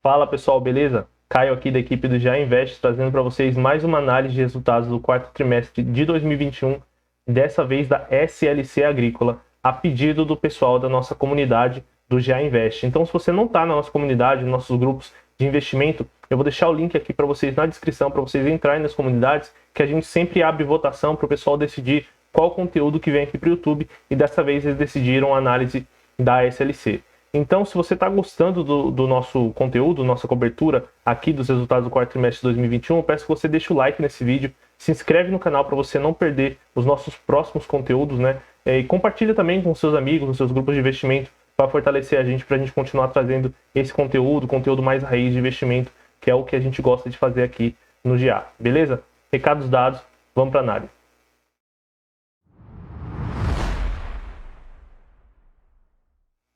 Fala pessoal, beleza? Caio aqui da equipe do Já Invest, trazendo para vocês mais uma análise de resultados do quarto trimestre de 2021, dessa vez da SLC Agrícola, a pedido do pessoal da nossa comunidade do Já Invest. Então, se você não está na nossa comunidade, nos nossos grupos de investimento, eu vou deixar o link aqui para vocês na descrição, para vocês entrarem nas comunidades, que a gente sempre abre votação para o pessoal decidir qual conteúdo que vem aqui para o YouTube, e dessa vez eles decidiram a análise da SLC. Então, se você está gostando do nosso conteúdo, nossa cobertura aqui dos resultados do quarto trimestre de 2021, eu peço que você deixe o like nesse vídeo, se inscreve no canal para você não perder os nossos próximos conteúdos, né? E compartilha também com seus amigos, nos seus grupos de investimento, para fortalecer a gente, para a gente continuar trazendo esse conteúdo mais raiz de investimento, que é o que a gente gosta de fazer aqui no GA, beleza? Recados dados, vamos para a análise.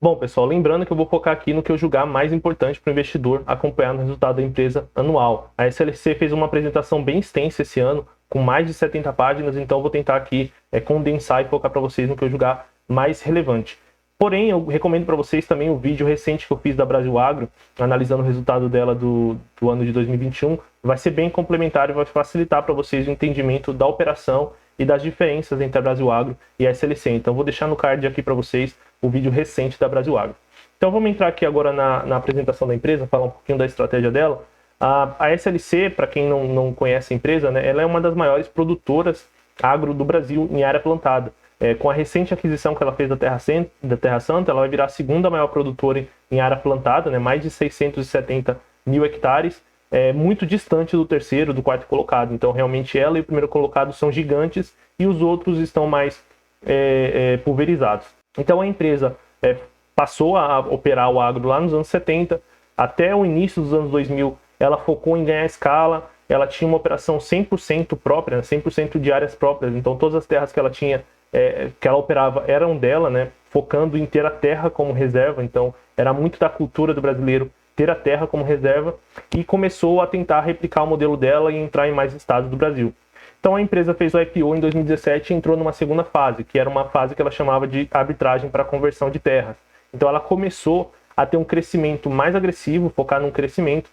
Bom, pessoal, lembrando que eu vou focar aqui no que eu julgar mais importante para o investidor acompanhar no resultado da empresa anual. A SLC fez uma apresentação bem extensa esse ano, com mais de 70 páginas, então eu vou tentar aqui condensar e focar para vocês no que eu julgar mais relevante. Porém, eu recomendo para vocês também o vídeo recente que eu fiz da Brasil Agro, analisando o resultado dela do ano de 2021. Vai ser bem complementar e vai facilitar para vocês o entendimento da operação e das diferenças entre a Brasil Agro e a SLC. Então, vou deixar no card aqui para vocês o vídeo recente da Brasil Agro. Então, vamos entrar aqui agora na apresentação da empresa, falar um pouquinho da estratégia dela. A SLC, para quem não conhece a empresa, né, ela é uma das maiores produtoras agro do Brasil em área plantada. Com a recente aquisição que ela fez da Terra Santa, ela vai virar a segunda maior produtora em área plantada, né, mais de 670 mil hectares, muito distante do terceiro, do quarto colocado. Então, realmente, ela e o primeiro colocado são gigantes e os outros estão mais pulverizados. Então, a empresa passou a operar o agro lá nos anos 70, até o início dos anos 2000, ela focou em ganhar escala, ela tinha uma operação 100% própria, 100% de áreas próprias, então todas as terras que ela tinha, que ela operava eram dela, né, focando em ter a terra como reserva. Então era muito da cultura do brasileiro ter a terra como reserva, e começou a tentar replicar o modelo dela e entrar em mais estados do Brasil. Então a empresa fez o IPO em 2017 e entrou numa segunda fase, que era uma fase que ela chamava de arbitragem para conversão de terras. Então ela começou a ter um crescimento mais agressivo, focar num crescimento,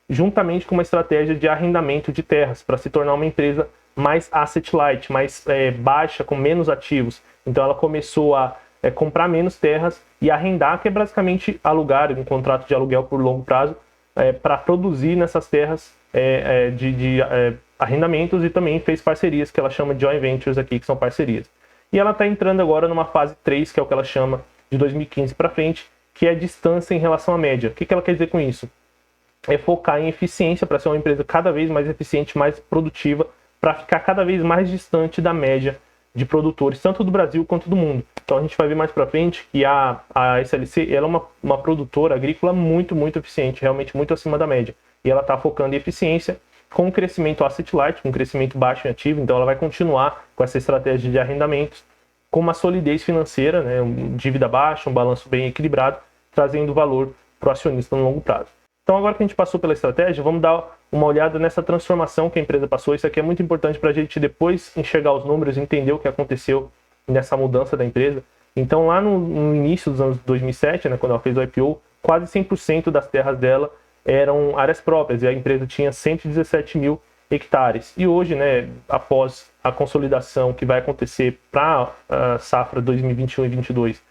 juntamente com uma estratégia de arrendamento de terras, para se tornar uma empresa mais asset light, mais baixa, com menos ativos. Então ela começou a comprar menos terras e arrendar, que é basicamente alugar, um contrato de aluguel por longo prazo, para produzir nessas terras de arrendamentos, e também fez parcerias, que ela chama de joint ventures aqui, que são parcerias. E ela está entrando agora numa fase 3, que é o que ela chama de 2015 para frente, que é distância em relação à média. O que ela quer dizer com isso? É focar em eficiência para ser uma empresa cada vez mais eficiente, mais produtiva, para ficar cada vez mais distante da média de produtores, tanto do Brasil quanto do mundo. Então a gente vai ver mais para frente que a SLC ela é uma produtora agrícola muito eficiente, realmente muito acima da média. E ela está focando em eficiência, com um crescimento asset light, com um crescimento baixo em ativo. Então ela vai continuar com essa estratégia de arrendamentos, com uma solidez financeira, né, dívida baixa, um balanço bem equilibrado, trazendo valor para o acionista no longo prazo. Então, agora que a gente passou pela estratégia, vamos dar uma olhada nessa transformação que a empresa passou. Isso aqui é muito importante para a gente depois enxergar os números e entender o que aconteceu nessa mudança da empresa. Então, lá no início dos anos 2007, né, quando ela fez o IPO, quase 100% das terras dela eram áreas próprias, e a empresa tinha 117 mil hectares. E hoje, né, após a consolidação que vai acontecer para a safra 2021 e 2022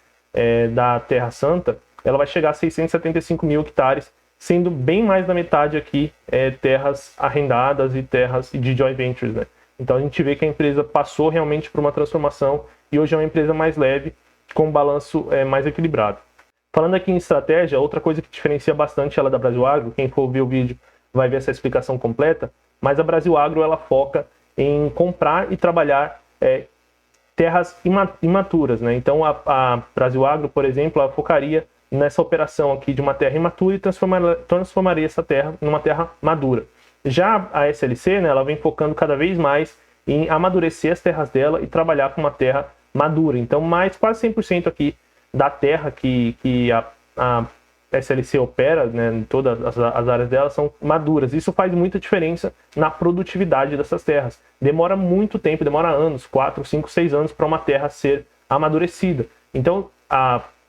da Terra Santa, ela vai chegar a 675 mil hectares, sendo bem mais da metade aqui terras arrendadas e terras de joint ventures, né? Então a gente vê que a empresa passou realmente por uma transformação e hoje é uma empresa mais leve, com um balanço mais equilibrado. Falando aqui em estratégia, outra coisa que diferencia bastante ela da Brasil Agro, quem for ver o vídeo vai ver essa explicação completa, mas a Brasil Agro ela foca em comprar e trabalhar terras imaturas, né? Então a Brasil Agro, por exemplo, ela focaria nessa operação aqui de uma terra imatura e transformaria essa terra numa terra madura. Já a SLC, né, ela vem focando cada vez mais em amadurecer as terras dela e trabalhar com uma terra madura. Então, quase 100% aqui da terra que a SLC opera, né, em todas as áreas dela, são maduras. Isso faz muita diferença na produtividade dessas terras. Demora muito tempo, demora anos, 4, 5, 6 anos para uma terra ser amadurecida. Então,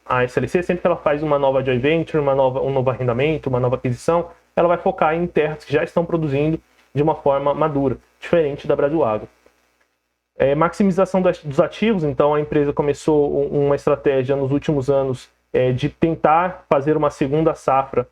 a SLC, sempre que ela faz uma nova joint venture, um novo arrendamento, uma nova aquisição, ela vai focar em terras que já estão produzindo de uma forma madura, diferente da Brasil Agro. Maximização dos ativos, então a empresa começou uma estratégia nos últimos anos de tentar fazer uma segunda safra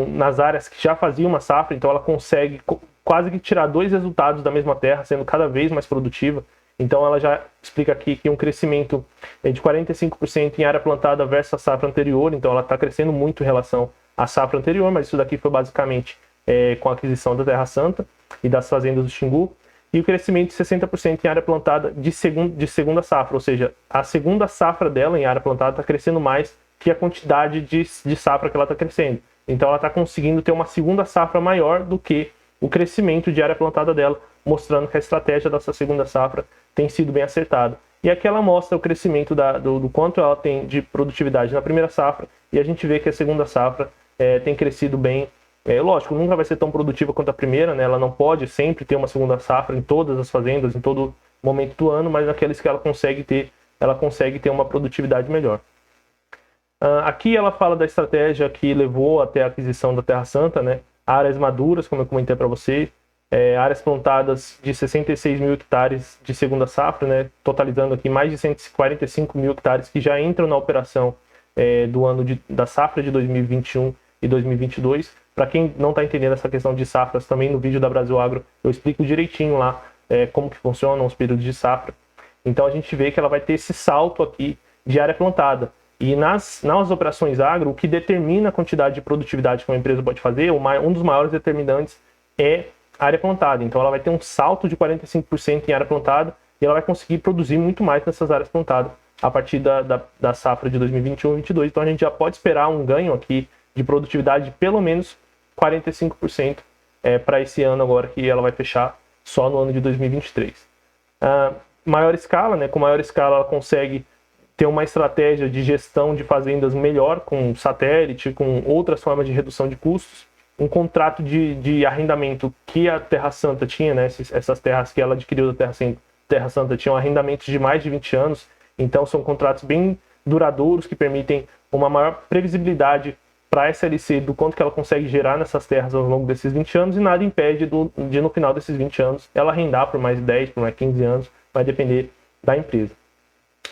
nas áreas que já faziam uma safra, então ela consegue quase que tirar 2 resultados da mesma terra, sendo cada vez mais produtiva. Então ela já explica aqui que um crescimento de 45% em área plantada versus a safra anterior, então ela está crescendo muito em relação à safra anterior, mas isso daqui foi basicamente com a aquisição da Terra Santa e das fazendas do Xingu, e o crescimento de 60% em área plantada de segunda safra, ou seja, a segunda safra dela em área plantada está crescendo mais que a quantidade de safra que ela está crescendo. Então ela está conseguindo ter uma segunda safra maior do que o crescimento de área plantada dela, mostrando que a estratégia dessa segunda safra tem sido bem acertada. E aqui ela mostra o crescimento do quanto ela tem de produtividade na primeira safra, e a gente vê que a segunda safra tem crescido bem. Lógico, nunca vai ser tão produtiva quanto a primeira, né? Ela não pode sempre ter uma segunda safra em todas as fazendas, em todo momento do ano, mas naqueles que ela consegue ter uma produtividade melhor. Aqui ela fala da estratégia que levou até a aquisição da Terra Santa, né? Áreas maduras, como eu comentei para você, áreas plantadas de 66 mil hectares de segunda safra, né? Totalizando aqui mais de 145 mil hectares que já entram na operação do ano da safra de 2021 e 2022. Para quem não está entendendo essa questão de safras, também no vídeo da Brasil Agro eu explico direitinho lá como que funcionam os períodos de safra. Então a gente vê que ela vai ter esse salto aqui de área plantada. E nas operações agro, o que determina a quantidade de produtividade que uma empresa pode fazer, um dos maiores determinantes é a área plantada. Então ela vai ter um salto de 45% em área plantada e ela vai conseguir produzir muito mais nessas áreas plantadas a partir da safra de 2021 e 2022. Então a gente já pode esperar um ganho aqui de produtividade de pelo menos 45% para esse ano agora que ela vai fechar só no ano de 2023. Maior escala, né? Com maior escala ela consegue ter uma estratégia de gestão de fazendas melhor, com satélite, com outras formas de redução de custos, um contrato de arrendamento que a Terra Santa tinha, né? Essas terras que ela adquiriu da Terra Santa tinham arrendamentos de mais de 20 anos, então são contratos bem duradouros que permitem uma maior previsibilidade para a SLC do quanto que ela consegue gerar nessas terras ao longo desses 20 anos, e nada impede de no final desses 20 anos ela arrendar por mais 10, por mais 15 anos, vai depender da empresa.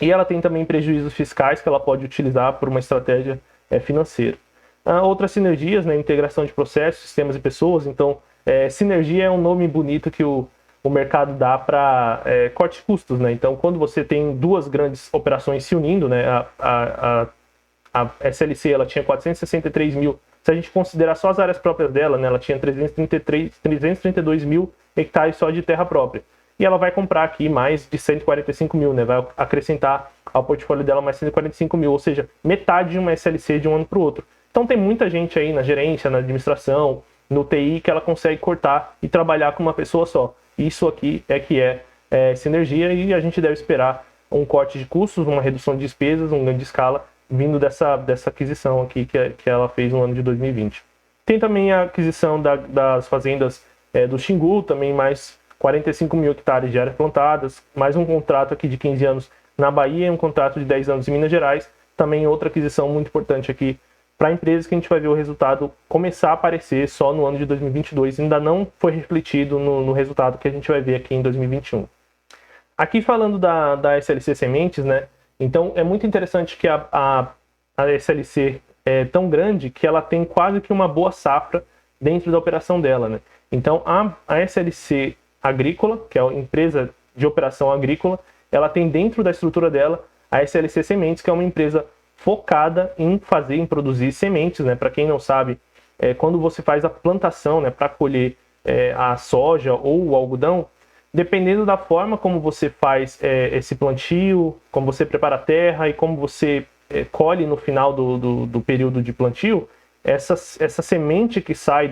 E ela tem também prejuízos fiscais que ela pode utilizar por uma estratégia financeira. Outras sinergias, né, integração de processos, sistemas e pessoas. Então, sinergia é um nome bonito que o mercado dá para corte de custos, né? Então, quando você tem duas grandes operações se unindo, né, a SLC ela tinha 463 mil, se a gente considerar só as áreas próprias dela, né, ela tinha 332 mil hectares só de terra própria. E ela vai comprar aqui mais de 145 mil, né? Vai acrescentar ao portfólio dela mais 145 mil, ou seja, metade de uma SLC de um ano para o outro. Então tem muita gente aí na gerência, na administração, no TI, que ela consegue cortar e trabalhar com uma pessoa só. Isso aqui é sinergia, e a gente deve esperar um corte de custos, uma redução de despesas, um ganho de escala, vindo dessa aquisição aqui que ela fez no ano de 2020. Tem também a aquisição das fazendas do Xingu, também mais 45 mil hectares de áreas plantadas, mais um contrato aqui de 15 anos na Bahia e um contrato de 10 anos em Minas Gerais. Também outra aquisição muito importante aqui para empresas, que a gente vai ver o resultado começar a aparecer só no ano de 2022, ainda não foi refletido no resultado que a gente vai ver aqui em 2021. Aqui falando da SLC Sementes, né? Então é muito interessante que a SLC é tão grande que ela tem quase que uma boa safra dentro da operação dela, né? Então a SLC Agrícola, que é a empresa de operação agrícola, ela tem dentro da estrutura dela a SLC Sementes, que é uma empresa focada em produzir sementes, né? Para quem não sabe, quando você faz a plantação, né, para colher a soja ou o algodão, dependendo da forma como você faz esse plantio, como você prepara a terra e como você colhe no final do período de plantio, essa semente que sai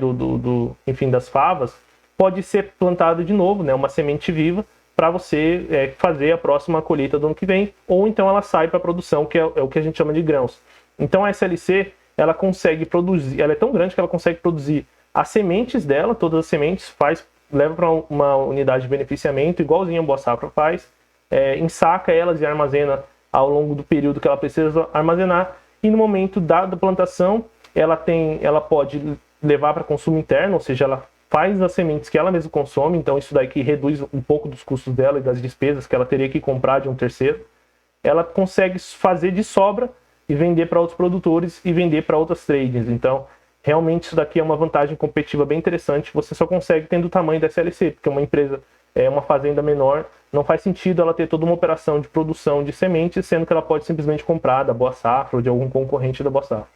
enfim, das favas pode ser plantada de novo, né, uma semente viva, para você fazer a próxima colheita do ano que vem, ou então ela sai para a produção, que é o que a gente chama de grãos. Então a SLC, ela consegue produzir, ela é tão grande que ela consegue produzir as sementes dela, todas as sementes, leva para uma unidade de beneficiamento, igualzinho a Boa Safra faz, ensaca elas e armazena ao longo do período que ela precisa armazenar, e no momento da plantação, ela pode levar para consumo interno, ou seja, ela faz as sementes que ela mesma consome, então isso daí que reduz um pouco dos custos dela e das despesas que ela teria que comprar de um terceiro. Ela consegue fazer de sobra e vender para outros produtores e vender para outras tradings. Então, realmente isso daqui é uma vantagem competitiva bem interessante. Você só consegue tendo o tamanho da SLC, porque uma empresa, uma fazenda menor, não faz sentido ela ter toda uma operação de produção de sementes, sendo que ela pode simplesmente comprar da Boa Safra ou de algum concorrente da Boa Safra.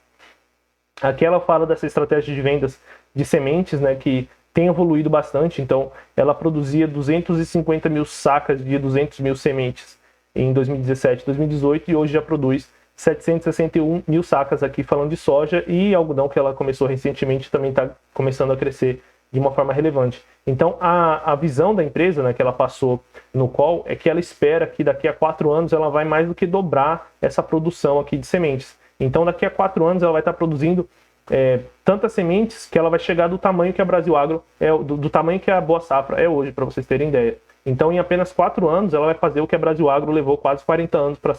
Aqui ela fala dessa estratégia de vendas de sementes, né, que tem evoluído bastante. Então, ela produzia 250 mil sacas de 200 mil sementes em 2017 e 2018 e hoje já produz 761 mil sacas aqui falando de soja, e algodão, que ela começou recentemente, também está começando a crescer de uma forma relevante. Então, a visão da empresa, né, que ela passou no call, é que ela espera que daqui a 4 anos ela vai mais do que dobrar essa produção aqui de sementes. Então, daqui a 4 anos ela vai estar produzindo tantas sementes que ela vai chegar do tamanho que a Brasil Agro do tamanho que a Boa Safra é hoje, para vocês terem ideia. Então, em apenas 4 anos, ela vai fazer o que a Brasil Agro levou quase 40 anos para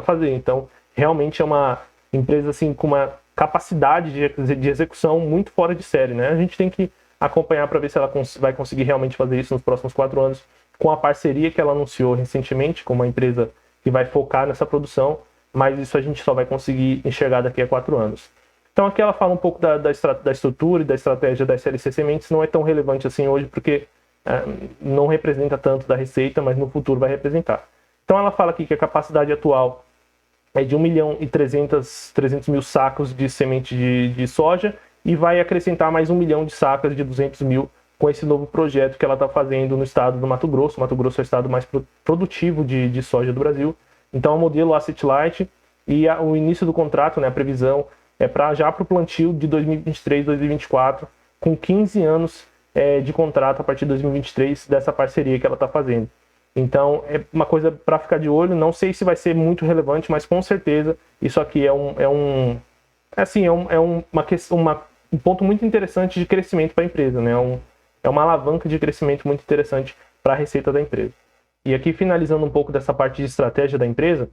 fazer. Então, realmente é uma empresa assim, com uma capacidade de execução muito fora de série, né? A gente tem que acompanhar para ver se ela vai conseguir realmente fazer isso nos próximos 4 anos, com a parceria que ela anunciou recentemente com uma empresa que vai focar nessa produção, mas isso a gente só vai conseguir enxergar daqui a 4 anos. Então aqui ela fala um pouco da estrutura e da estratégia da SLC Sementes. Não é tão relevante assim hoje, porque não representa tanto da receita, mas no futuro vai representar. Então ela fala aqui que a capacidade atual é de 1 milhão e 300 mil sacos de semente de soja, e vai acrescentar mais 1 milhão de sacas de 200 mil com esse novo projeto que ela está fazendo no estado do Mato Grosso. O Mato Grosso é o estado mais produtivo de soja do Brasil. Então é o modelo Asset Light, e o início do contrato, né, a previsão é já para o plantio de 2023, 2024, com 15 anos de contrato a partir de 2023 dessa parceria que ela está fazendo. Então é uma coisa para ficar de olho. Não sei se vai ser muito relevante, mas com certeza isso aqui é um ponto muito interessante de crescimento para a empresa, né? É uma alavanca de crescimento muito interessante para a receita da empresa. E aqui, finalizando um pouco dessa parte de estratégia da empresa,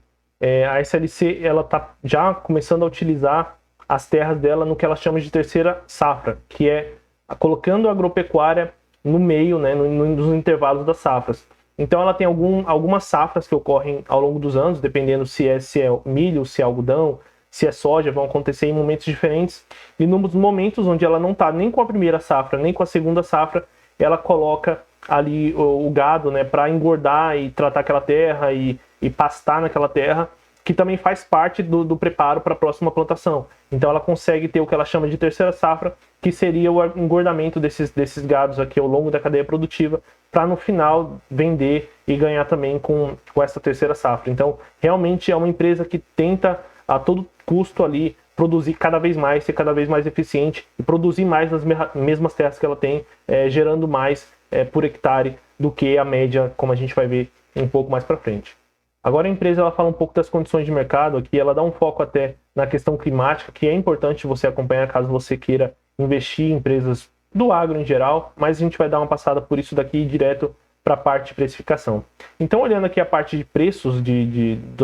a SLC está já começando a utilizar as terras dela no que ela chama de terceira safra, que é colocando a agropecuária no meio, né, nos intervalos das safras. Então ela tem algumas safras que ocorrem ao longo dos anos, dependendo se é milho, se é algodão, se é soja, vão acontecer em momentos diferentes. E nos momentos onde ela não está nem com a primeira safra, nem com a segunda safra, ela coloca ali o gado, né, para engordar e tratar aquela terra e pastar naquela terra, que também faz parte do preparo para a próxima plantação. Então ela consegue ter o que ela chama de terceira safra, que seria o engordamento desses gados aqui ao longo da cadeia produtiva, para no final vender e ganhar também com essa terceira safra. Então realmente é uma empresa que tenta a todo custo ali produzir cada vez mais, ser cada vez mais eficiente e produzir mais nas mesmas terras que ela tem, gerando mais por hectare do que a média, como a gente vai ver um pouco mais para frente. Agora a empresa ela fala um pouco das condições de mercado aqui, ela dá um foco até na questão climática, que é importante você acompanhar caso você queira investir em empresas do agro em geral, mas a gente vai dar uma passada por isso daqui direto para a parte de precificação. Então, olhando aqui a parte de preços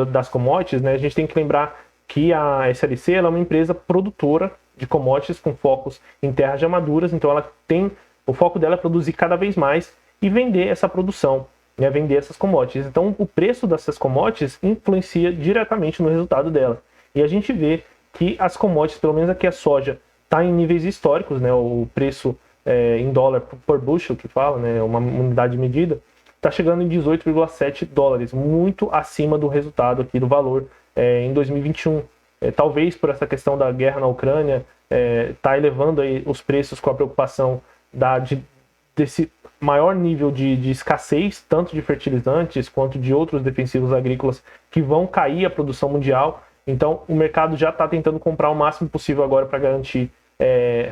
das commodities, né, a gente tem que lembrar que a SLC ela é uma empresa produtora de commodities com focos em terras já maduras, então o foco dela é produzir cada vez mais e vender essa produção, né, vender essas commodities. Então o preço dessas commodities influencia diretamente no resultado dela. E a gente vê que as commodities, pelo menos aqui a soja, está em níveis históricos, né, o preço em dólar por bushel, que fala, né, uma unidade de medida, está chegando em 18,7 dólares, muito acima do resultado aqui, do valor em 2021. Talvez por essa questão da guerra na Ucrânia, está elevando aí os preços com a preocupação desse maior nível de escassez, tanto de fertilizantes quanto de outros defensivos agrícolas, que vão cair a produção mundial. Então o mercado já está tentando comprar o máximo possível agora para garantir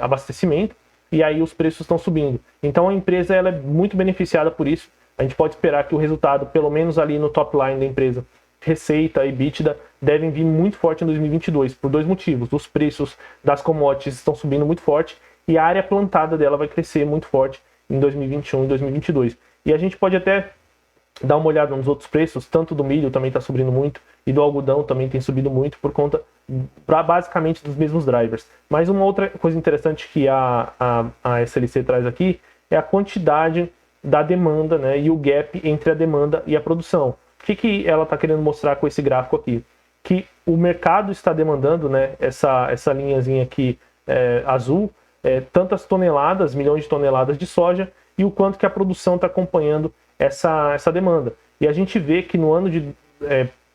abastecimento, e aí os preços estão subindo. Então a empresa ela é muito beneficiada por isso. A gente pode esperar que o resultado, pelo menos ali no top line da empresa, receita e EBITDA, devem vir muito forte em 2022, por 2 motivos. Os preços das commodities estão subindo muito forte e a área plantada dela vai crescer muito forte em 2021 e 2022. E a gente pode até dá uma olhada nos outros preços, tanto do milho também está subindo muito, e do algodão também tem subido muito por conta, basicamente, dos mesmos drivers. Mas uma outra coisa interessante que a SLC traz aqui é a quantidade da demanda, né, e o gap entre a demanda e a produção. O que ela está querendo mostrar com esse gráfico aqui? Que o mercado está demandando, né, essa linhazinha aqui azul, tantas toneladas, milhões de toneladas de soja, e o quanto que a produção está acompanhando essa demanda. E a gente vê que no ano de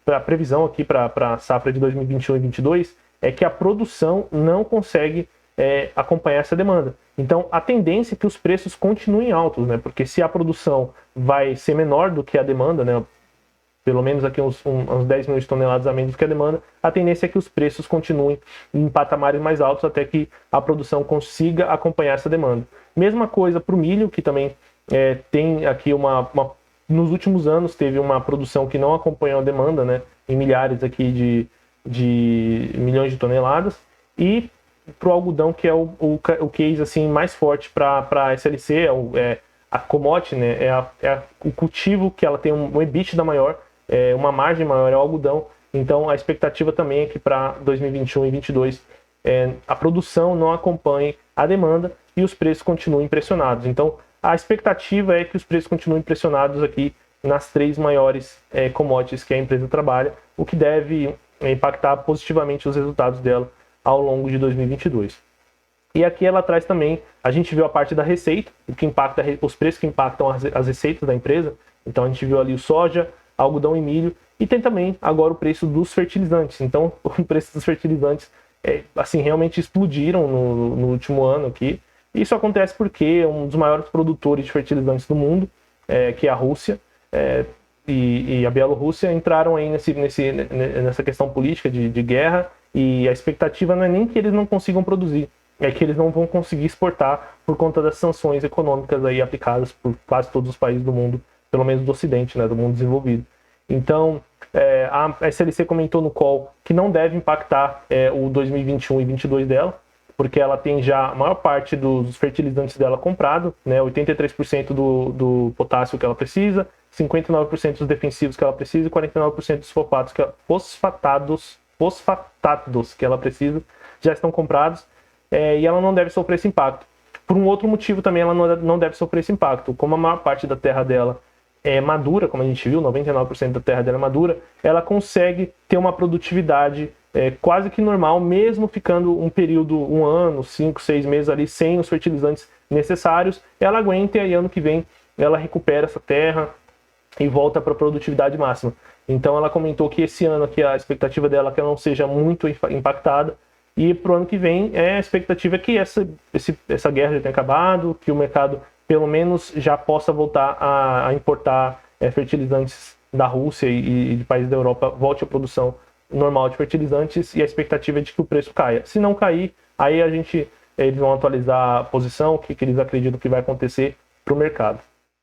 a previsão aqui para a safra de 2021 e 2022 é que a produção não consegue acompanhar essa demanda. Então, a tendência é que os preços continuem altos, né? Porque se a produção vai ser menor do que a demanda, né? Pelo menos aqui uns 10 milhões de toneladas a menos que a demanda, a tendência é que os preços continuem em patamares mais altos até que a produção consiga acompanhar essa demanda. Mesma coisa para o milho, que também tem aqui nos últimos anos teve uma produção que não acompanhou a demanda, né, em milhares aqui de milhões de toneladas, e para o algodão, que é o case assim, mais forte para a SLC, a commodity, né, o cultivo que ela tem um EBITDA maior, uma margem maior, é o algodão. Então a expectativa também é que para 2021 e 2022 a produção não acompanhe a demanda e os preços continuem pressionados. Então a expectativa é que os preços continuem pressionados aqui nas 3 maiores commodities que a empresa trabalha, o que deve impactar positivamente os resultados dela ao longo de 2022. E aqui ela traz também, a gente viu a parte da receita, o que impacta, os preços que impactam as receitas da empresa. Então a gente viu ali o soja, algodão e milho, e tem também agora o preço dos fertilizantes. Então o preço dos fertilizantes assim, realmente explodiram no último ano aqui. Isso acontece porque um dos maiores produtores de fertilizantes do mundo, que é a Rússia, e a Bielorrússia, entraram aí nessa questão política de guerra, e a expectativa não é nem que eles não consigam produzir, é que eles não vão conseguir exportar por conta das sanções econômicas aí aplicadas por quase todos os países do mundo, pelo menos do Ocidente, né, do mundo desenvolvido. Então, a SLC comentou no call que não deve impactar o 2021 e 2022 dela, porque ela tem já a maior parte dos fertilizantes dela comprado, né, 83% do potássio que ela precisa, 59% dos defensivos que ela precisa e 49% dos fosfatados que ela precisa já estão comprados, e ela não deve sofrer esse impacto. Por um outro motivo também ela não deve sofrer esse impacto. Como a maior parte da terra dela é madura, como a gente viu, 99% da terra dela é madura, ela consegue ter uma produtividade quase que normal, mesmo ficando um período, 1 ano, 5, 6 meses ali sem os fertilizantes necessários. Ela aguenta e aí ano que vem ela recupera essa terra e volta para a produtividade máxima. Então ela comentou que esse ano aqui a expectativa dela é que ela não seja muito impactada, e para o ano que vem a expectativa é que essa guerra já tenha acabado, que o mercado pelo menos já possa voltar a importar fertilizantes da Rússia e de países da Europa, volte à produção normal de fertilizantes, e a expectativa é de que o preço caia. Se não cair, aí eles vão atualizar a posição, o que eles acreditam que vai acontecer para o mercado.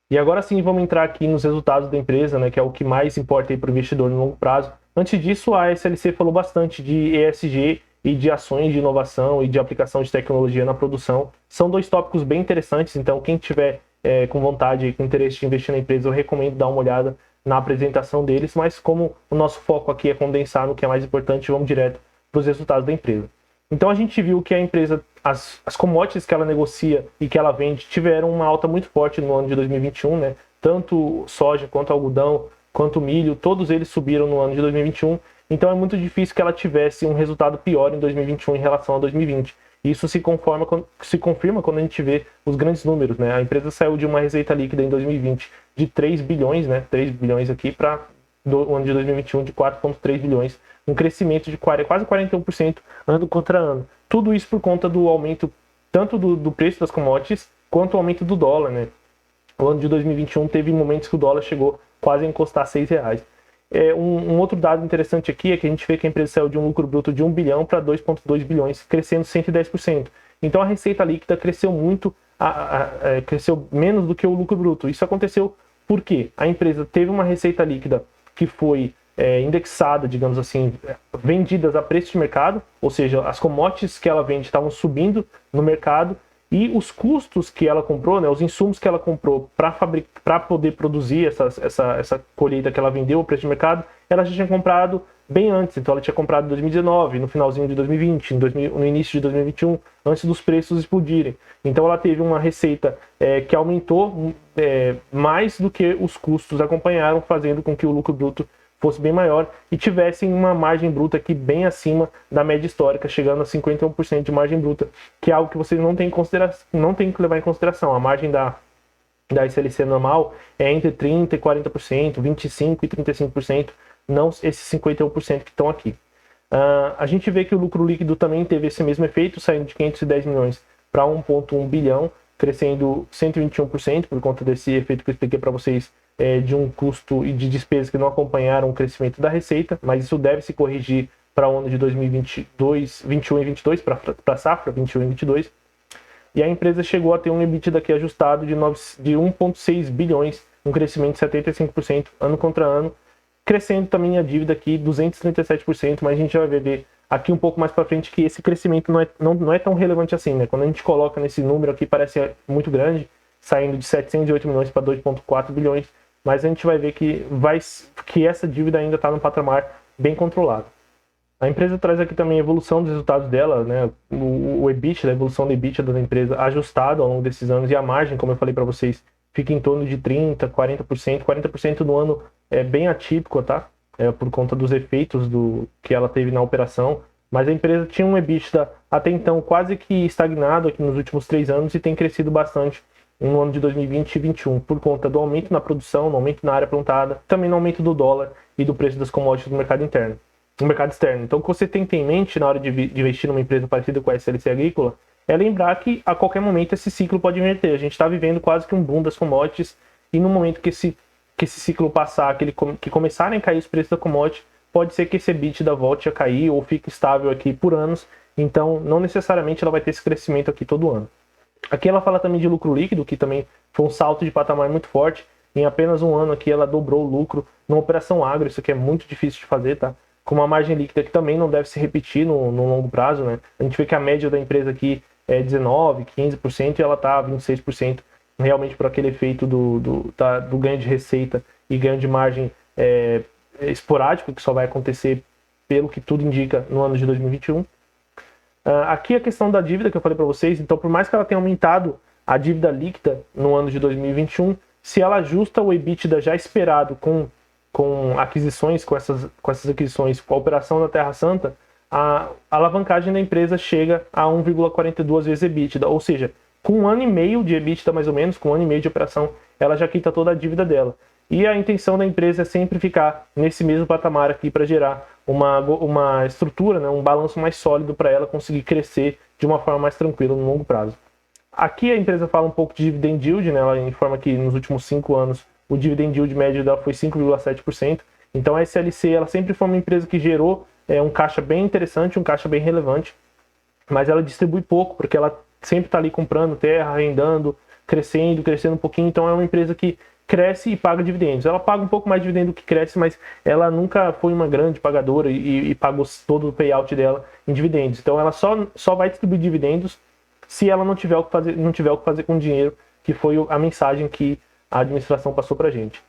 E agora sim vamos entrar aqui nos resultados da empresa, né, que é o que mais importa para o investidor no longo prazo. Antes disso, a SLC falou bastante de ESG e de ações de inovação e de aplicação de tecnologia na produção. São 2 tópicos bem interessantes, então quem tiver com vontade e com interesse de investir na empresa, eu recomendo dar uma olhada na apresentação deles, mas como o nosso foco aqui é condensar no que é mais importante, vamos direto para os resultados da empresa. Então a gente viu que a empresa, as commodities que ela negocia e que ela vende tiveram uma alta muito forte no ano de 2021, né? Tanto soja quanto algodão, quanto milho, todos eles subiram no ano de 2021. Então é muito difícil que ela tivesse um resultado pior em 2021 em relação a 2020. Isso se confirma quando a gente vê os grandes números, né? A empresa saiu de uma receita líquida em 2020 de 3 bilhões, né? 3 bilhões aqui para o ano de 2021 de 4,3 bilhões, um crescimento de quase 41% ano contra ano. Tudo isso por conta do aumento tanto do preço das commodities quanto o aumento do dólar, né? O ano de 2021 teve momentos que o dólar chegou quase a encostar R$6. Um outro dado interessante aqui é que a gente vê que a empresa saiu de um lucro bruto de 1 bilhão para 2,2 bilhões, crescendo 110%. Então a receita líquida cresceu muito, cresceu menos do que o lucro bruto. Isso aconteceu porque a empresa teve uma receita líquida que foi indexada, digamos assim, vendidas a preço de mercado, ou seja, as commodities que ela vende estavam subindo no mercado, E os custos que ela comprou, né, os insumos que ela comprou para poder produzir essa colheita que ela vendeu, o preço de mercado, ela já tinha comprado bem antes. Então ela tinha comprado em 2019, no finalzinho de 2020, no início de 2021, antes dos preços explodirem. Então ela teve uma receita que aumentou mais do que os custos acompanharam, fazendo com que o lucro bruto fosse bem maior e tivessem uma margem bruta aqui bem acima da média histórica, chegando a 51% de margem bruta, que é algo que vocês não têm que levar em consideração. A margem da SLC normal é entre 30% e 40%, 25% e 35%, não esses 51% que estão aqui. A gente vê que o lucro líquido também teve esse mesmo efeito, saindo de 510 milhões para 1,1 bilhão, crescendo 121% por conta desse efeito que eu expliquei para vocês, de um custo e de despesas que não acompanharam o crescimento da receita, mas isso deve se corrigir para o ano de 2022, 21 e 22, para a safra 21 e 22. E a empresa chegou a ter um EBITDA aqui ajustado de 1,6 bilhões, um crescimento de 75% ano contra ano, crescendo também a dívida aqui 237%, mas a gente vai ver aqui um pouco mais para frente que esse crescimento não é tão relevante assim, né? Quando a gente coloca nesse número aqui parece muito grande, saindo de 708 milhões para 2,4 bilhões, mas a gente vai ver que essa dívida ainda está num patamar bem controlado. A empresa traz aqui também a evolução dos resultados dela, né? O EBITDA, a evolução do EBITDA da empresa ajustado ao longo desses anos, e a margem, como eu falei para vocês, fica em torno de 30%, 40%. 40% no ano é bem atípico, tá? Por conta dos efeitos que ela teve na operação. Mas a empresa tinha um EBITDA até então quase que estagnado aqui nos últimos 3 anos e tem crescido bastante no ano de 2020 e 2021, por conta do aumento na produção, no aumento na área plantada, também no aumento do dólar e do preço das commodities no mercado externo. Então, o que você tem que ter em mente na hora de investir numa empresa parecida com a SLC Agrícola é lembrar que a qualquer momento esse ciclo pode inverter. A gente está vivendo quase que um boom das commodities, e no momento que esse ciclo passar, que começarem a cair os preços da commodity, pode ser que esse EBITDA volte a cair ou fique estável aqui por anos. Então, não necessariamente ela vai ter esse crescimento aqui todo ano. Aqui ela fala também de lucro líquido, que também foi um salto de patamar muito forte. Em apenas um ano aqui ela dobrou o lucro numa operação agro, isso aqui é muito difícil de fazer, tá? Com uma margem líquida que também não deve se repetir no longo prazo, né? A gente vê que a média da empresa aqui é 19%, 15% e ela tá 26%, realmente por aquele efeito do ganho de receita e ganho de margem esporádico, que só vai acontecer, pelo que tudo indica, no ano de 2021. Aqui a questão da dívida que eu falei para vocês. Então, por mais que ela tenha aumentado a dívida líquida no ano de 2021, se ela ajusta o EBITDA já esperado com aquisições, com essas aquisições, com a operação da Terra Santa, a alavancagem da empresa chega a 1,42 vezes EBITDA, ou seja, com 1 ano e meio de EBITDA mais ou menos, com 1 ano e meio de operação, ela já quita toda a dívida dela. E a intenção da empresa é sempre ficar nesse mesmo patamar aqui para gerar uma estrutura, né, um balanço mais sólido para ela conseguir crescer de uma forma mais tranquila no longo prazo. Aqui a empresa fala um pouco de dividend yield, né, ela informa que nos últimos 5 anos o dividend yield médio dela foi 5,7%. Então a SLC ela sempre foi uma empresa que gerou um caixa bem interessante, um caixa bem relevante, mas ela distribui pouco, porque ela sempre está ali comprando terra, arrendando, crescendo um pouquinho. Então é uma empresa que cresce e paga dividendos. Ela paga um pouco mais de dividendo do que cresce, mas ela nunca foi uma grande pagadora e pagou todo o payout dela em dividendos. Então ela só vai distribuir dividendos se ela não tiver o que fazer com o dinheiro, que foi a mensagem que a administração passou para a gente.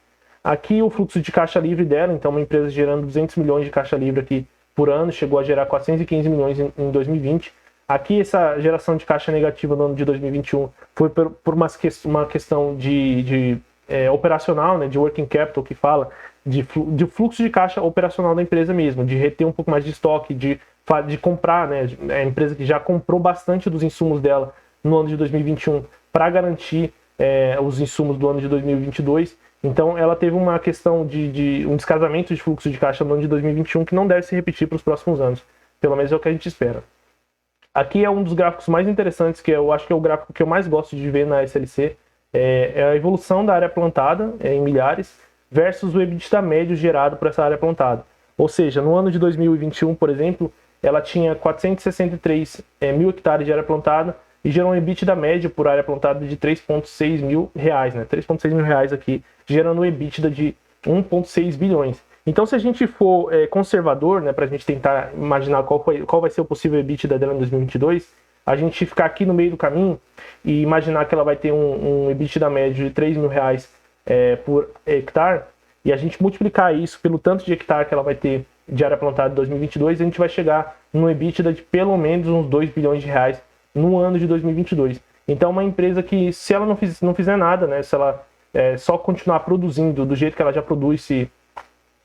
Aqui o fluxo de caixa livre dela, então uma empresa gerando 200 milhões de caixa livre aqui por ano, chegou a gerar 415 milhões em 2020. Aqui essa geração de caixa negativa no ano de 2021 foi por uma questão de operacional, né, de working capital, que fala de fluxo de caixa operacional da empresa mesmo, de reter um pouco mais de estoque, de comprar, né, a empresa que já comprou bastante dos insumos dela no ano de 2021 para garantir os insumos do ano de 2022. Então ela teve uma questão de um descasamento de fluxo de caixa no ano de 2021 que não deve se repetir para os próximos anos, pelo menos é o que a gente espera. Aqui é um dos gráficos mais interessantes, que eu acho que é o gráfico que eu mais gosto de ver na SLC, é a evolução da área plantada em milhares versus o EBITDA médio gerado por essa área plantada. Ou seja, no ano de 2021, por exemplo, ela tinha 463 mil hectares de área plantada e gerou um EBITDA médio por área plantada de 3,6 mil reais, né? 3,6 mil reais aqui, gerando um EBITDA de 1,6 bilhões. Então, se a gente for conservador, né, para a gente tentar imaginar qual vai ser o possível EBITDA dela em 2022, a gente ficar aqui no meio do caminho e imaginar que ela vai ter um EBITDA médio de R$ 3.000 por hectare, e a gente multiplicar isso pelo tanto de hectare que ela vai ter de área plantada em 2022, a gente vai chegar no EBITDA de pelo menos uns R$ 2 bilhões no ano de 2022. Então, uma empresa que, se ela não fizer nada, né, se ela só continuar produzindo do jeito que ela já produz, se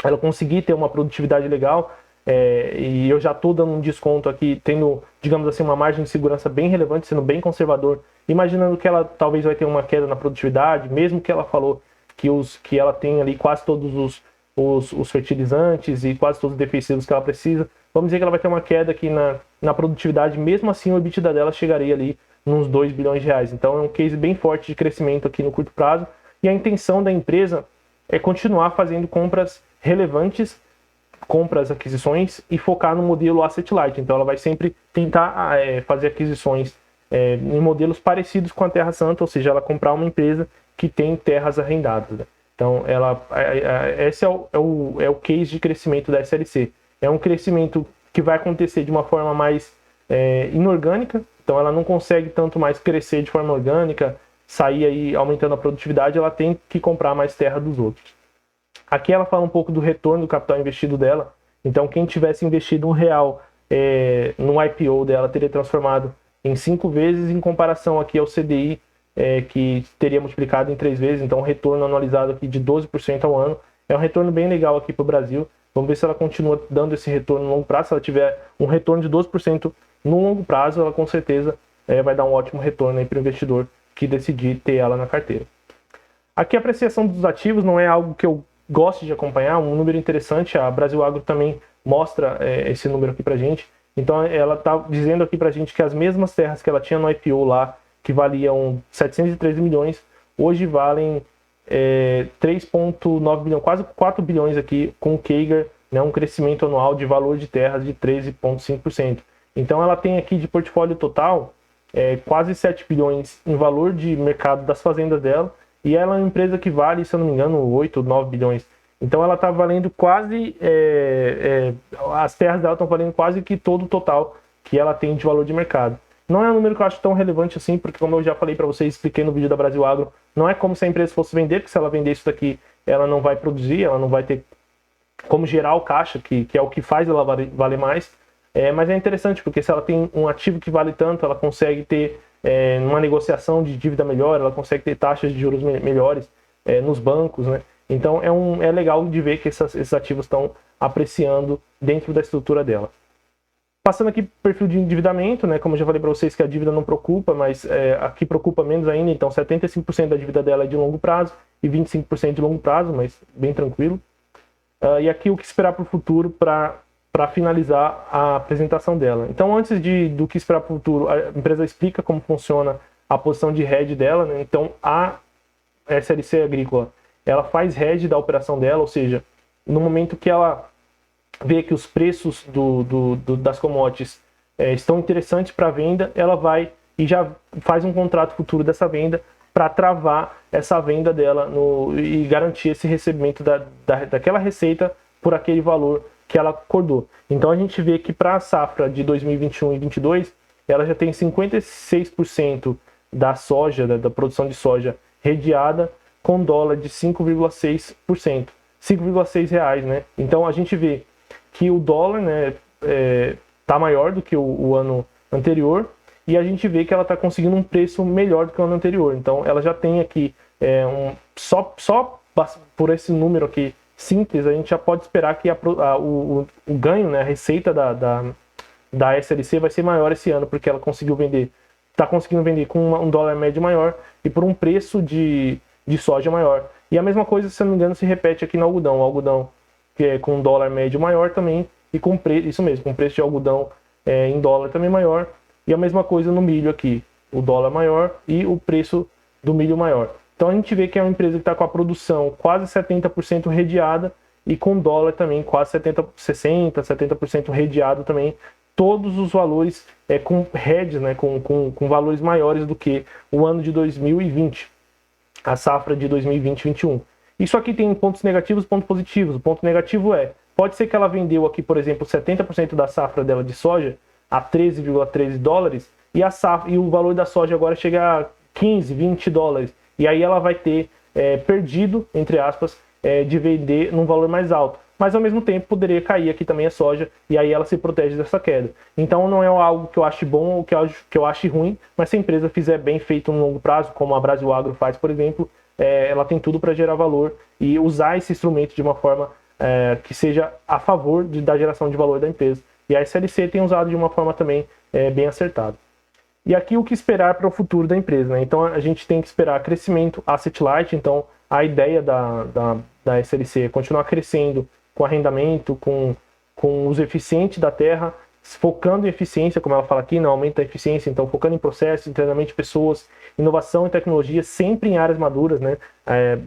ela conseguir ter uma produtividade legal, e eu já estou dando um desconto aqui, tendo, digamos assim, uma margem de segurança bem relevante, sendo bem conservador, imaginando que ela talvez vai ter uma queda na produtividade, mesmo que ela falou que ela tem ali quase todos os fertilizantes e quase todos os defensivos que ela precisa, vamos dizer que ela vai ter uma queda aqui na produtividade, mesmo assim o EBITDA dela chegaria ali nos R$ 2 bilhões. Então é um case bem forte de crescimento aqui no curto prazo, e a intenção da empresa é continuar fazendo compras relevantes, compras, aquisições, e focar no modelo asset light. Então ela vai sempre tentar fazer aquisições em modelos parecidos com a Terra Santa, ou seja, ela comprar uma empresa que tem terras arrendadas, né? Então esse é o case de crescimento da SLC. É um crescimento que vai acontecer de uma forma mais inorgânica, então ela não consegue tanto mais crescer de forma orgânica, sair aí aumentando a produtividade, ela tem que comprar mais terra dos outros. Aqui ela fala um pouco do retorno do capital investido dela. Então, quem tivesse investido R$ 1 no IPO dela teria transformado em 5 vezes, em comparação aqui ao CDI, que teria multiplicado em 3 vezes. Então, um retorno anualizado aqui de 12% ao ano. É um retorno bem legal aqui para o Brasil. Vamos ver se ela continua dando esse retorno no longo prazo. Se ela tiver um retorno de 12% no longo prazo, ela com certeza vai dar um ótimo retorno para o investidor que decidir ter ela na carteira. Aqui a apreciação dos ativos não é algo que eu gosto de acompanhar, um número interessante. A Brasil Agro também mostra esse número aqui pra gente. Então ela está dizendo aqui pra gente que as mesmas terras que ela tinha no IPO lá, que valiam 713 milhões, hoje valem 3,9 bilhões, quase 4 bilhões aqui, com o CAGR, né, um crescimento anual de valor de terras de 13,5%. Então ela tem aqui de portfólio total quase 7 bilhões em valor de mercado das fazendas dela, e ela é uma empresa que vale, se eu não me engano, 8, 9 bilhões. Então ela está valendo quase, as terras dela estão valendo quase que todo o total que ela tem de valor de mercado. Não é um número que eu acho tão relevante assim, porque como eu já falei para vocês, expliquei no vídeo da Brasil Agro, não é como se a empresa fosse vender, porque se ela vender isso daqui, ela não vai produzir, ela não vai ter como gerar o caixa, que é o que faz ela valer mais. Mas é interessante, porque se ela tem um ativo que vale tanto, ela consegue ter uma negociação de dívida melhor, ela consegue ter taxas de juros melhores nos bancos, né? Então é legal de ver que esses ativos estão apreciando dentro da estrutura dela. Passando aqui perfil de endividamento, né? Como eu já falei para vocês que a dívida não preocupa, mas aqui preocupa menos ainda. Então 75% da dívida dela é de longo prazo e 25% de longo prazo, mas bem tranquilo. E aqui o que esperar para o futuro para finalizar a apresentação dela. Então, antes do que esperar para o futuro, a empresa explica como funciona a posição de hedge dela, né? Então, a SLC Agrícola, ela faz hedge da operação dela, ou seja, no momento que ela vê que os preços das commodities estão interessantes para venda, ela vai e já faz um contrato futuro dessa venda para travar essa venda dela e garantir esse recebimento daquela receita por aquele valor que ela acordou. Então a gente vê que para a safra de 2021 e 2022, ela já tem 56% da soja, da produção de soja redeada com dólar de 5,6%, 5,6 reais, né? Então a gente vê que o dólar, né, tá maior do que o ano anterior, e a gente vê que ela está conseguindo um preço melhor do que o ano anterior. Então ela já tem aqui só por esse número aqui simples, a gente já pode esperar que o ganho, né, a receita da SLC vai ser maior esse ano, porque ela está conseguindo vender com um dólar médio maior e por um preço de soja maior. E a mesma coisa, se eu não me engano, se repete aqui no algodão. O algodão que é com um dólar médio maior também, e com isso mesmo, com preço de algodão em dólar também maior. E a mesma coisa no milho aqui, o dólar maior e o preço do milho maior. Então a gente vê que é uma empresa que está com a produção quase 70% redeada e com dólar também quase 70% redeado também. Todos os valores com hedge, né, com valores maiores do que o ano de 2020, a safra de 2020-21. Isso aqui tem pontos negativos e pontos positivos. O ponto negativo pode ser que ela vendeu aqui, por exemplo, 70% da safra dela de soja a 13,13 dólares, e e o valor da soja agora chega a 15, 20 dólares. E aí ela vai ter perdido, entre aspas, de vender num valor mais alto. Mas ao mesmo tempo poderia cair aqui também a soja e aí ela se protege dessa queda. Então não é algo que eu ache bom ou que eu ache ruim, mas se a empresa fizer bem feito no longo prazo, como a Brasil Agro faz, por exemplo, ela tem tudo para gerar valor e usar esse instrumento de uma forma que seja a favor da geração de valor da empresa. E a SLC tem usado de uma forma também bem acertada. E aqui o que esperar para o futuro da empresa, né? Então a gente tem que esperar crescimento asset light, então a ideia da SLC é continuar crescendo com arrendamento, com uso eficiente da terra, focando em eficiência, como ela fala aqui, não aumenta a eficiência, então focando em processos, em treinamento de pessoas, inovação e tecnologia, sempre em áreas maduras, né?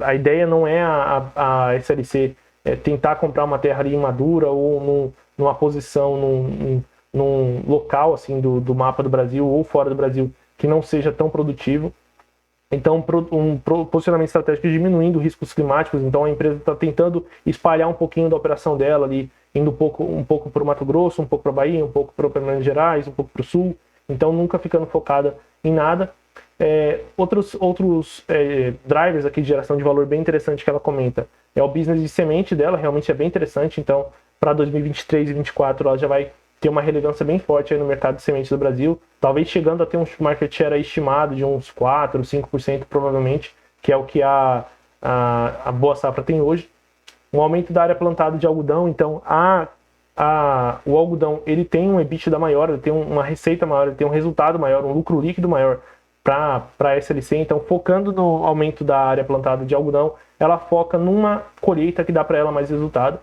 A ideia não é a SLC tentar comprar uma terra ali imadura ou numa posição, num local assim do mapa do Brasil ou fora do Brasil que não seja tão produtivo. Então, um posicionamento estratégico diminuindo riscos climáticos. Então, a empresa está tentando espalhar um pouquinho da operação dela ali, indo um pouco para o Mato Grosso, um pouco para a Bahia, um pouco para Minas Gerais, um pouco para o Sul. Então, nunca ficando focada em nada. Outros drivers aqui de geração de valor bem interessante que ela comenta é o business de semente dela, realmente é bem interessante. Então, para 2023 e 2024, ela já vai ter uma relevância bem forte aí no mercado de sementes do Brasil, talvez chegando a ter um market share estimado de uns 4, 5% provavelmente, que é o que a Boa Safra tem hoje. Um aumento da área plantada de algodão, então o algodão ele tem um EBITDA maior, ele tem uma receita maior, ele tem um resultado maior, um lucro líquido maior para a SLC, então focando no aumento da área plantada de algodão, ela foca numa colheita que dá para ela mais resultado.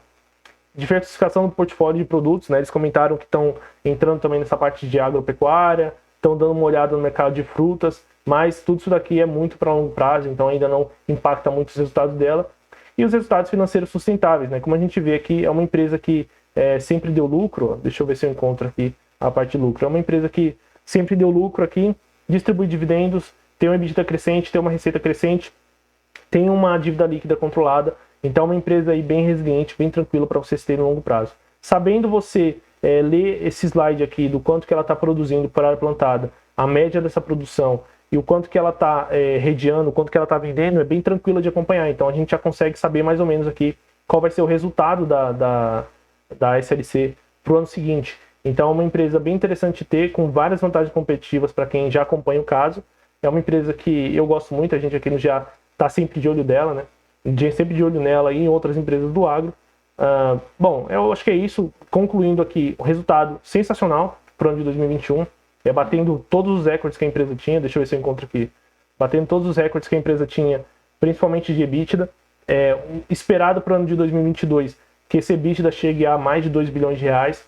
Diversificação do portfólio de produtos, né? Eles comentaram que estão entrando também nessa parte de agropecuária, estão dando uma olhada no mercado de frutas, mas tudo isso daqui é muito para longo prazo, então ainda não impacta muito os resultados dela. E os resultados financeiros sustentáveis, né? Como a gente vê aqui, é uma empresa que sempre deu lucro, deixa eu ver se eu encontro aqui a parte de lucro, é uma empresa que sempre deu lucro aqui, distribui dividendos, tem uma EBITDA crescente, tem uma receita crescente, tem uma dívida líquida controlada. Então é uma empresa aí bem resiliente, bem tranquila para vocês terem no longo prazo. Sabendo você ler esse slide aqui do quanto que ela está produzindo por área plantada, a média dessa produção e o quanto que ela está redeando, o quanto que ela está vendendo, é bem tranquila de acompanhar. Então a gente já consegue saber mais ou menos aqui qual vai ser o resultado da SLC para o ano seguinte. Então é uma empresa bem interessante de ter, com várias vantagens competitivas para quem já acompanha o caso. É uma empresa que eu gosto muito, a gente aqui no GA está sempre de olho dela, né? Sempre de olho nela e em outras empresas do agro. Bom, eu acho que é isso. Concluindo aqui, o resultado sensacional para o ano de 2021. Batendo todos os recordes que a empresa tinha. Deixa eu ver se eu encontro aqui. Batendo todos os recordes que a empresa tinha, principalmente de EBITDA. Esperado para o ano de 2022 que esse EBITDA chegue a mais de 2 bilhões de reais.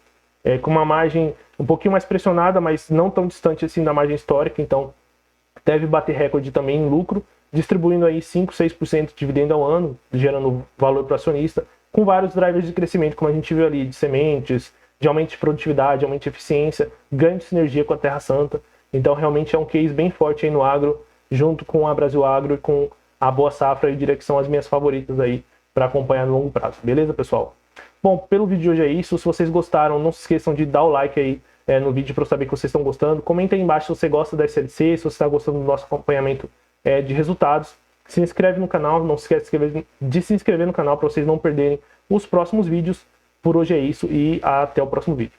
Com uma margem um pouquinho mais pressionada, mas não tão distante assim da margem histórica. Então, deve bater recorde também em lucro, distribuindo aí 5, 6% de dividendo ao ano, gerando valor para o acionista, com vários drivers de crescimento, como a gente viu ali, de sementes, de aumento de produtividade, aumento de eficiência, ganho de sinergia com a Terra Santa. Então, realmente é um case bem forte aí no agro, junto com a Brasil Agro e com a Boa Safra, que são as minhas favoritas aí para acompanhar no longo prazo. Beleza, pessoal? Bom, pelo vídeo de hoje é isso. Se vocês gostaram, não se esqueçam de dar o like aí no vídeo para eu saber que vocês estão gostando. Comenta aí embaixo se você gosta da SLC, se você está gostando do nosso acompanhamento de resultados. Se inscreve no canal, não se esquece de se inscrever no canal para vocês não perderem os próximos vídeos. Por hoje é isso e até o próximo vídeo.